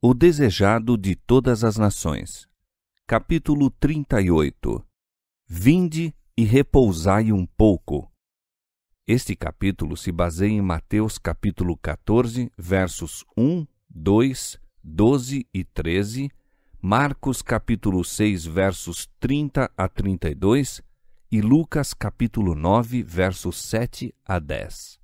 O desejado de todas as nações. Capítulo 38. Vinde e repousai um pouco. Este capítulo se baseia em Mateus capítulo 14, versos 1, 2, 12 e 13, Marcos capítulo 6, versos 30 a 32 e Lucas capítulo 9, versos 7 a 10.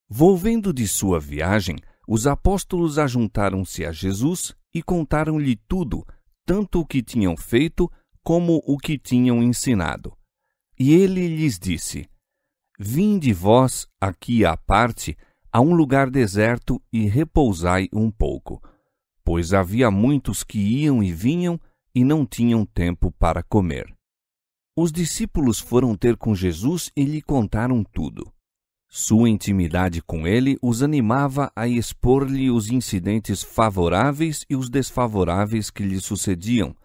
Volvendo de sua viagem, os apóstolos ajuntaram-se a Jesus e contaram-lhe tudo, tanto o que tinham feito como o que tinham ensinado. E ele lhes disse: Vinde vós aqui à parte, a um lugar deserto, e repousai um pouco. Pois havia muitos que iam e vinham e não tinham tempo para comer. Os discípulos foram ter com Jesus e lhe contaram tudo. Sua intimidade com ele os animava a expor-lhe os incidentes favoráveis e os desfavoráveis que lhe sucediam,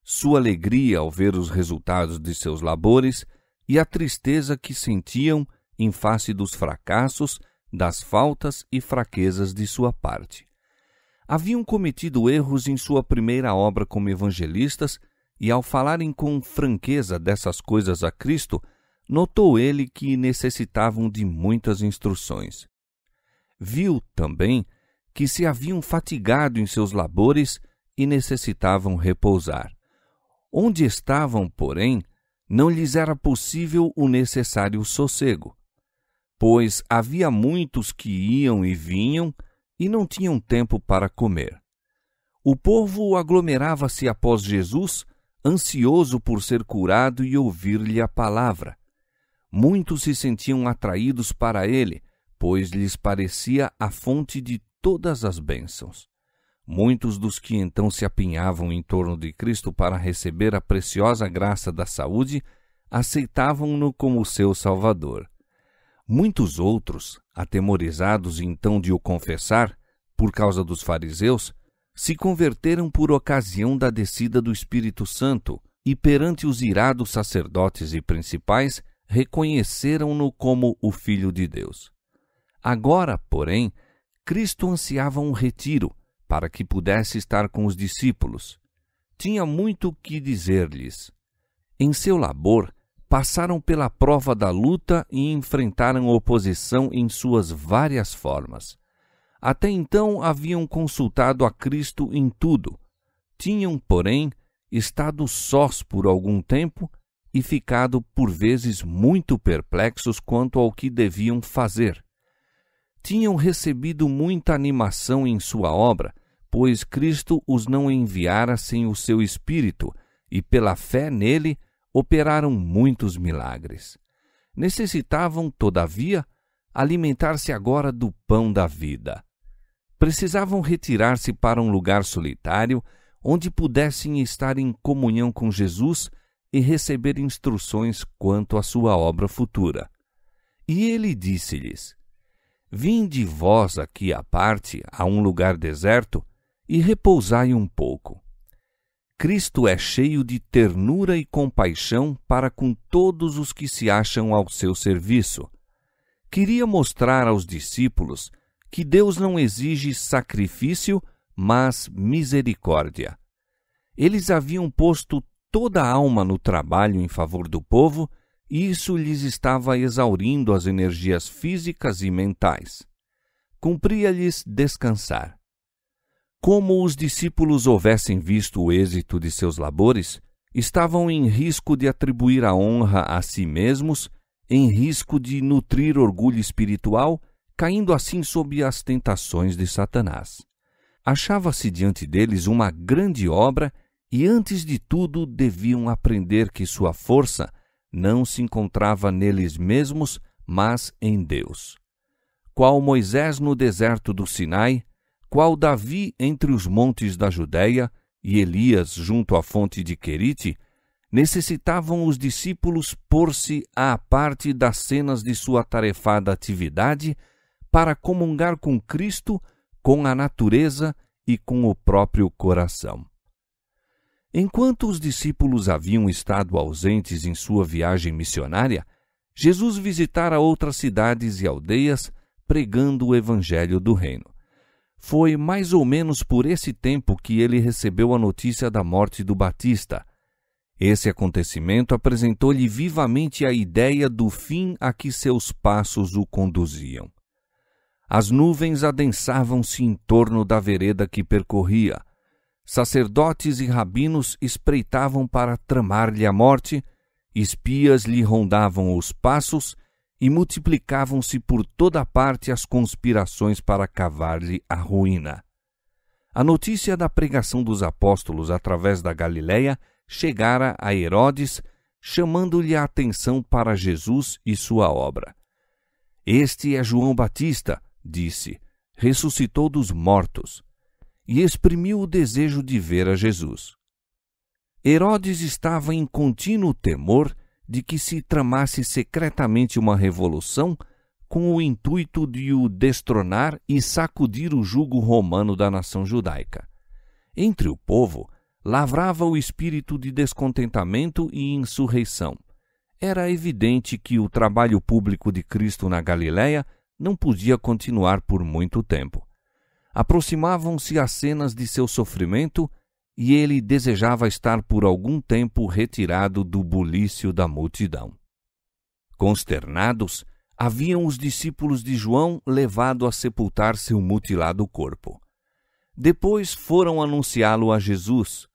sua alegria ao ver os resultados de seus labores e a tristeza que sentiam em face dos fracassos, das faltas e fraquezas de sua parte. Haviam cometido erros em sua primeira obra como evangelistas e, ao falarem com franqueza dessas coisas a Cristo, notou ele que necessitavam de muitas instruções. Viu também que se haviam fatigado em seus labores e necessitavam repousar. Onde estavam, porém, não lhes era possível o necessário sossego, pois havia muitos que iam e vinham e não tinham tempo para comer. O povo aglomerava-se após Jesus, ansioso por ser curado e ouvir-lhe a palavra. Muitos se sentiam atraídos para ele, pois lhes parecia a fonte de todas as bênçãos. Muitos dos que então se apinhavam em torno de Cristo para receber a preciosa graça da saúde, aceitavam-no como seu Salvador. Muitos outros, atemorizados então de o confessar, por causa dos fariseus, se converteram por ocasião da descida do Espírito Santo e perante os irados sacerdotes e principais, reconheceram-no como o Filho de Deus. Agora, porém, Cristo ansiava um retiro, para que pudesse estar com os discípulos. Tinha muito que dizer-lhes. Em seu labor, passaram pela prova da luta e enfrentaram oposição em suas várias formas. Até então haviam consultado a Cristo em tudo. Tinham, porém, estado sós por algum tempo e ficado por vezes muito perplexos quanto ao que deviam fazer. Tinham recebido muita animação em sua obra, pois Cristo os não enviara sem o seu Espírito, e pela fé nele operaram muitos milagres. Necessitavam, todavia, alimentar-se agora do pão da vida. Precisavam retirar-se para um lugar solitário, onde pudessem estar em comunhão com Jesus e receber instruções quanto à sua obra futura. E ele disse-lhes: Vinde vós aqui à parte, a um lugar deserto, e repousai um pouco. Cristo é cheio de ternura e compaixão para com todos os que se acham ao seu serviço. Queria mostrar aos discípulos que Deus não exige sacrifício, mas misericórdia. Eles haviam posto toda a alma no trabalho em favor do povo, e isso lhes estava exaurindo as energias físicas e mentais. Cumpria-lhes descansar. Como os discípulos houvessem visto o êxito de seus labores, estavam em risco de atribuir a honra a si mesmos, em risco de nutrir orgulho espiritual, caindo assim sob as tentações de Satanás. Achava-se diante deles uma grande obra e, antes de tudo, deviam aprender que sua força não se encontrava neles mesmos, mas em Deus. Qual Moisés no deserto do Sinai, qual Davi entre os montes da Judéia e Elias junto à fonte de Querite, necessitavam os discípulos pôr-se à parte das cenas de sua atarefada atividade para comungar com Cristo, com a natureza e com o próprio coração. Enquanto os discípulos haviam estado ausentes em sua viagem missionária, Jesus visitara outras cidades e aldeias, pregando o evangelho do reino. Foi mais ou menos por esse tempo que ele recebeu a notícia da morte do Batista. Esse acontecimento apresentou-lhe vivamente a ideia do fim a que seus passos o conduziam. As nuvens adensavam-se em torno da vereda que percorria. Sacerdotes e rabinos espreitavam para tramar-lhe a morte, espias lhe rondavam os passos e multiplicavam-se por toda parte as conspirações para cavar-lhe a ruína. A notícia da pregação dos apóstolos através da Galiléia chegara a Herodes, chamando-lhe a atenção para Jesus e sua obra. Este é João Batista, disse, ressuscitou dos mortos, e exprimiu o desejo de ver a Jesus. Herodes estava em contínuo temor de que se tramasse secretamente uma revolução com o intuito de o destronar e sacudir o jugo romano da nação judaica. Entre o povo, lavrava o espírito de descontentamento e insurreição. Era evidente que o trabalho público de Cristo na Galiléia não podia continuar por muito tempo. Aproximavam-se as cenas de seu sofrimento e ele desejava estar por algum tempo retirado do bulício da multidão. Consternados, haviam os discípulos de João levado a sepultar seu mutilado corpo. Depois foram anunciá-lo a Jesus.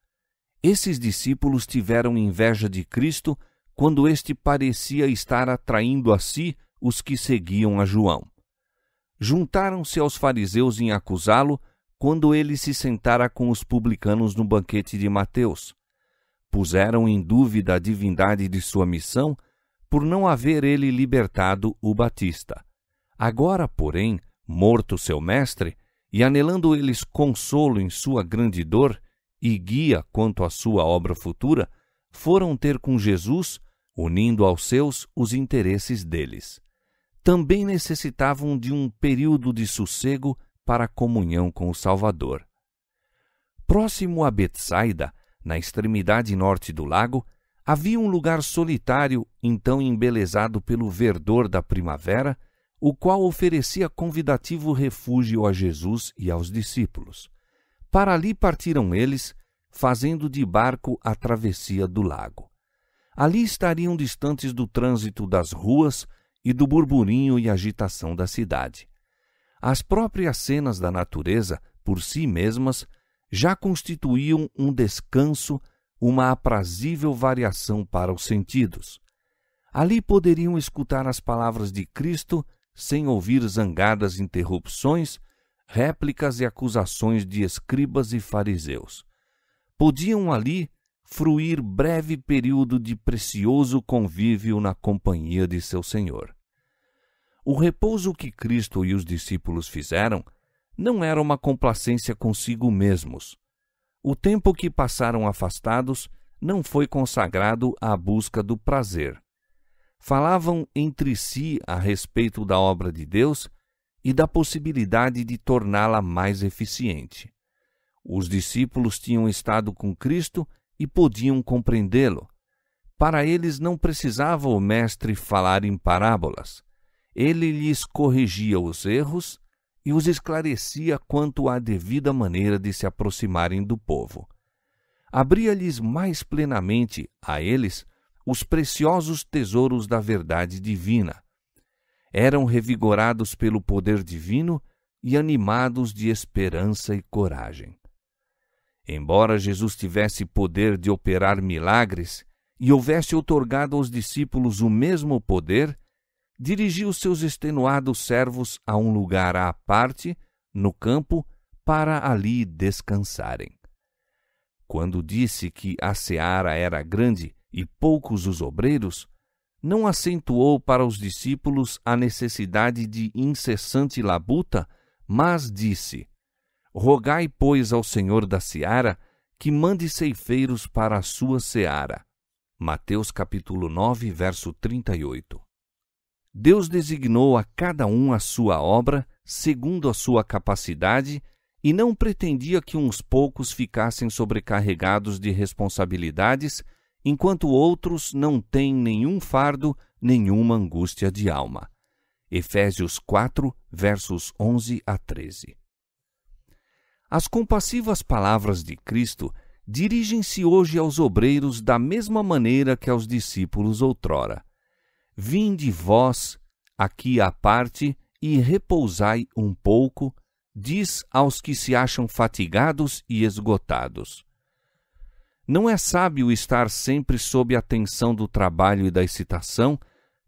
Esses discípulos tiveram inveja de Cristo quando este parecia estar atraindo a si os que seguiam a João. Juntaram-se aos fariseus em acusá-lo quando ele se sentara com os publicanos no banquete de Mateus. Puseram em dúvida a divindade de sua missão por não haver ele libertado o Batista. Agora, porém, morto seu mestre, e anelando eles consolo em sua grande dor e guia quanto à sua obra futura, foram ter com Jesus, unindo aos seus os interesses deles. Também necessitavam de um período de sossego para a comunhão com o Salvador. Próximo a Betsaida, na extremidade norte do lago, havia um lugar solitário, então embelezado pelo verdor da primavera, o qual oferecia convidativo refúgio a Jesus e aos discípulos. Para ali partiram eles, fazendo de barco a travessia do lago. Ali estariam distantes do trânsito das ruas e do burburinho e agitação da cidade. As próprias cenas da natureza, por si mesmas, já constituíam um descanso, uma aprazível variação para os sentidos. Ali poderiam escutar as palavras de Cristo sem ouvir zangadas interrupções, réplicas e acusações de escribas e fariseus. Podiam ali fruir breve período de precioso convívio na companhia de seu Senhor. O repouso que Cristo e os discípulos fizeram não era uma complacência consigo mesmos. O tempo que passaram afastados não foi consagrado à busca do prazer. Falavam entre si a respeito da obra de Deus e da possibilidade de torná-la mais eficiente. Os discípulos tinham estado com Cristo e podiam compreendê-lo. Para eles não precisava o mestre falar em parábolas. Ele lhes corrigia os erros e os esclarecia quanto à devida maneira de se aproximarem do povo. Abria-lhes mais plenamente a eles os preciosos tesouros da verdade divina. Eram revigorados pelo poder divino e animados de esperança e coragem. Embora Jesus tivesse poder de operar milagres e houvesse outorgado aos discípulos o mesmo poder, dirigiu seus extenuados servos a um lugar à parte, no campo, para ali descansarem. Quando disse que a seara era grande e poucos os obreiros, não acentuou para os discípulos a necessidade de incessante labuta, mas disse: rogai, pois, ao Senhor da seara que mande ceifeiros para a sua seara. Mateus capítulo 9, verso 38. Deus designou a cada um a sua obra, segundo a sua capacidade, e não pretendia que uns poucos ficassem sobrecarregados de responsabilidades, enquanto outros não têm nenhum fardo, nenhuma angústia de alma. Efésios 4, versos 11 a 13. As compassivas palavras de Cristo dirigem-se hoje aos obreiros da mesma maneira que aos discípulos outrora. Vinde vós aqui à parte e repousai um pouco, diz aos que se acham fatigados e esgotados. Não é sábio estar sempre sob a tensão do trabalho e da excitação,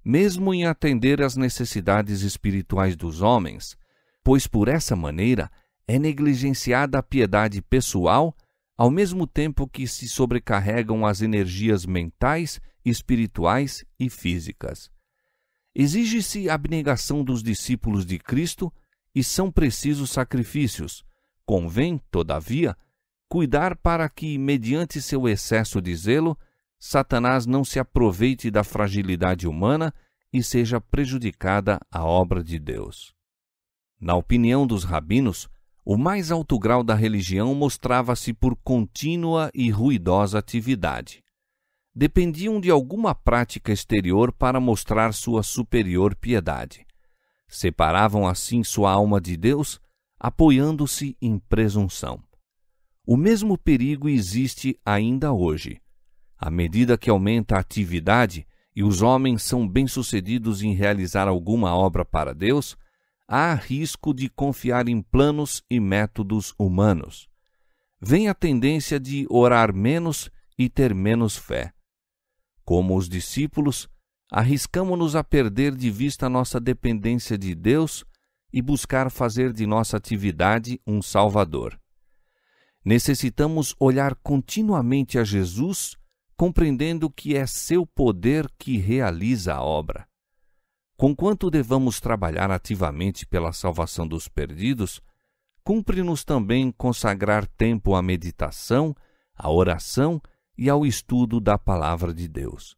mesmo em atender às necessidades espirituais dos homens, pois por essa maneira é negligenciada a piedade pessoal, ao mesmo tempo que se sobrecarregam as energias mentais, espirituais e físicas. Exige-se a abnegação dos discípulos de Cristo e são precisos sacrifícios. Convém, todavia, cuidar para que, mediante seu excesso de zelo, Satanás não se aproveite da fragilidade humana e seja prejudicada a obra de Deus. Na opinião dos rabinos, o mais alto grau da religião mostrava-se por contínua e ruidosa atividade. Dependiam de alguma prática exterior para mostrar sua superior piedade. Separavam assim sua alma de Deus, apoiando-se em presunção. O mesmo perigo existe ainda hoje. À medida que aumenta a atividade e os homens são bem-sucedidos em realizar alguma obra para Deus, há risco de confiar em planos e métodos humanos. Vem a tendência de orar menos e ter menos fé. Como os discípulos, arriscamo-nos a perder de vista nossa dependência de Deus e buscar fazer de nossa atividade um Salvador. Necessitamos olhar continuamente a Jesus, compreendendo que é seu poder que realiza a obra. Conquanto devamos trabalhar ativamente pela salvação dos perdidos, cumpre-nos também consagrar tempo à meditação, à oração e ao estudo da Palavra de Deus.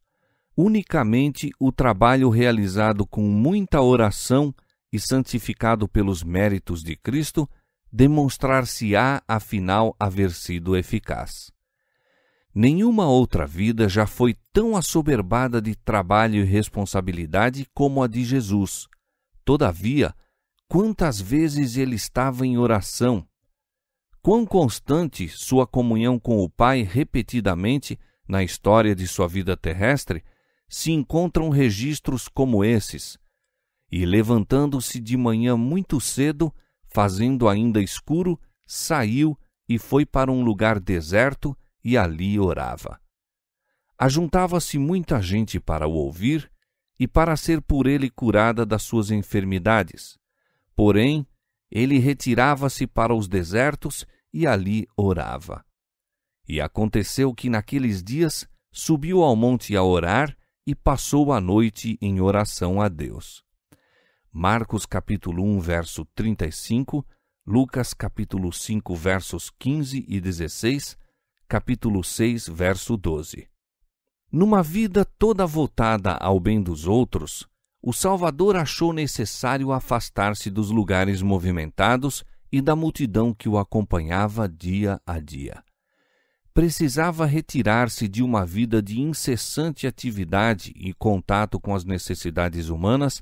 Unicamente o trabalho realizado com muita oração e santificado pelos méritos de Cristo demonstrar-se-á, afinal, haver sido eficaz. Nenhuma outra vida já foi tão assoberbada de trabalho e responsabilidade como a de Jesus. Todavia, quantas vezes ele estava em oração! Quão constante sua comunhão com o Pai repetidamente na história de sua vida terrestre, se encontram registros como esses. E levantando-se de manhã muito cedo, fazendo ainda escuro, saiu e foi para um lugar deserto e ali orava. Ajuntava-se muita gente para o ouvir e para ser por ele curada das suas enfermidades. Porém, ele retirava-se para os desertos e ali orava. E aconteceu que naqueles dias subiu ao monte a orar e passou a noite em oração a Deus. Marcos capítulo 1, verso 35, Lucas capítulo 5, versos 15 e 16, capítulo 6, verso 12. Numa vida toda voltada ao bem dos outros, o Salvador achou necessário afastar-se dos lugares movimentados e da multidão que o acompanhava dia a dia. Precisava retirar-se de uma vida de incessante atividade e contato com as necessidades humanas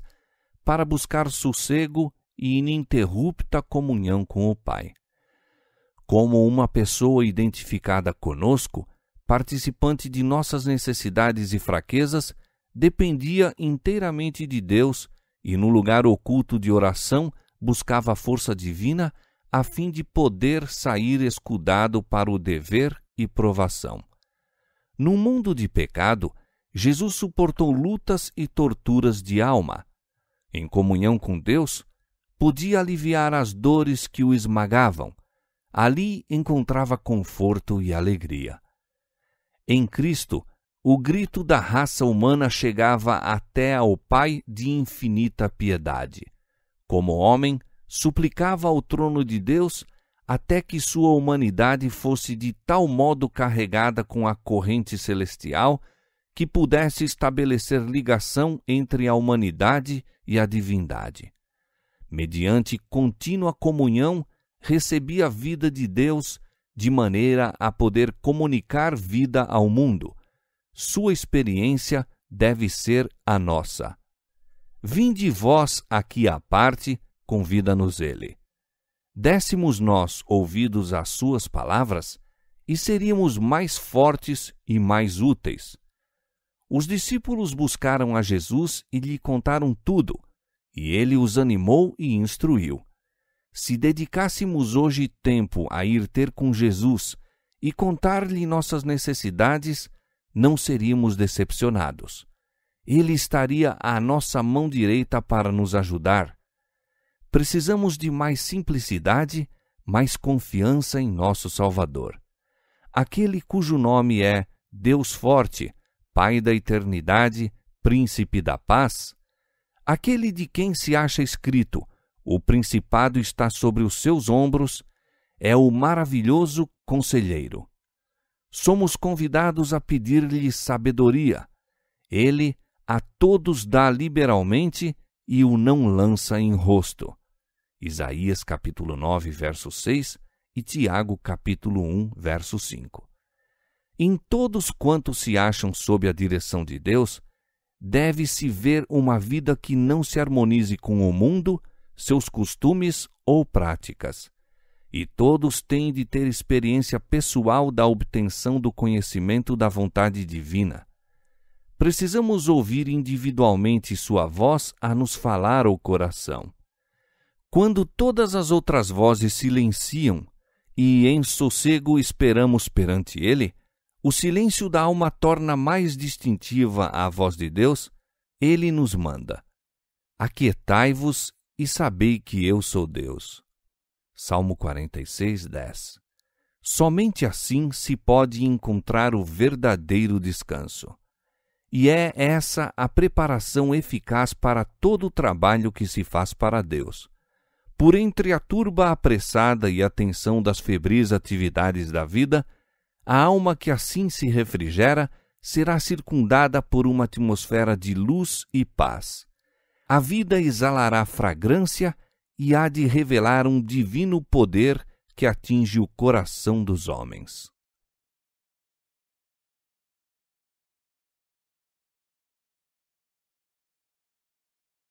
para buscar sossego e ininterrupta comunhão com o Pai. Como uma pessoa identificada conosco, participante de nossas necessidades e fraquezas, dependia inteiramente de Deus e, no lugar oculto de oração, buscava a força divina a fim de poder sair escudado para o dever e provação. Num mundo de pecado, Jesus suportou lutas e torturas de alma. Em comunhão com Deus, podia aliviar as dores que o esmagavam. Ali encontrava conforto e alegria. Em Cristo, o grito da raça humana chegava até ao Pai de infinita piedade. Como homem, suplicava ao trono de Deus até que sua humanidade fosse de tal modo carregada com a corrente celestial que pudesse estabelecer ligação entre a humanidade e a divindade. Mediante contínua comunhão, recebia a vida de Deus de maneira a poder comunicar vida ao mundo. Sua experiência deve ser a nossa. Vinde vós aqui à parte, convida-nos ele. dessemos nós ouvidos às suas palavras e seríamos mais fortes e mais úteis. Os discípulos buscaram a Jesus e lhe contaram tudo, e ele os animou e instruiu. Se dedicássemos hoje tempo a ir ter com Jesus e contar-lhe nossas necessidades, não seríamos decepcionados. Ele estaria à nossa mão direita para nos ajudar. Precisamos de mais simplicidade, mais confiança em nosso Salvador. Aquele cujo nome é Deus Forte, Pai da Eternidade, Príncipe da Paz, aquele de quem se acha escrito: o principado está sobre os seus ombros, é o maravilhoso Conselheiro. Somos convidados a pedir-lhe sabedoria. Ele a todos dá liberalmente e o não lança em rosto. Isaías capítulo 9, verso 6 e Tiago capítulo 1, verso 5. Em todos quantos se acham sob a direção de Deus, deve-se ver uma vida que não se harmonize com o mundo, seus costumes ou práticas. E todos têm de ter experiência pessoal da obtenção do conhecimento da vontade divina. Precisamos ouvir individualmente sua voz a nos falar ao coração. Quando todas as outras vozes silenciam e em sossego esperamos perante ele, o silêncio da alma torna mais distintiva a voz de Deus. Ele nos manda: aquietai-vos e sabei que eu sou Deus. Salmo 46, 10. Somente assim se pode encontrar o verdadeiro descanso. E é essa a preparação eficaz para todo o trabalho que se faz para Deus. Por entre a turba apressada e a tensão das febris atividades da vida, a alma que assim se refrigera será circundada por uma atmosfera de luz e paz. A vida exalará fragrância e há de revelar um divino poder que atinge o coração dos homens.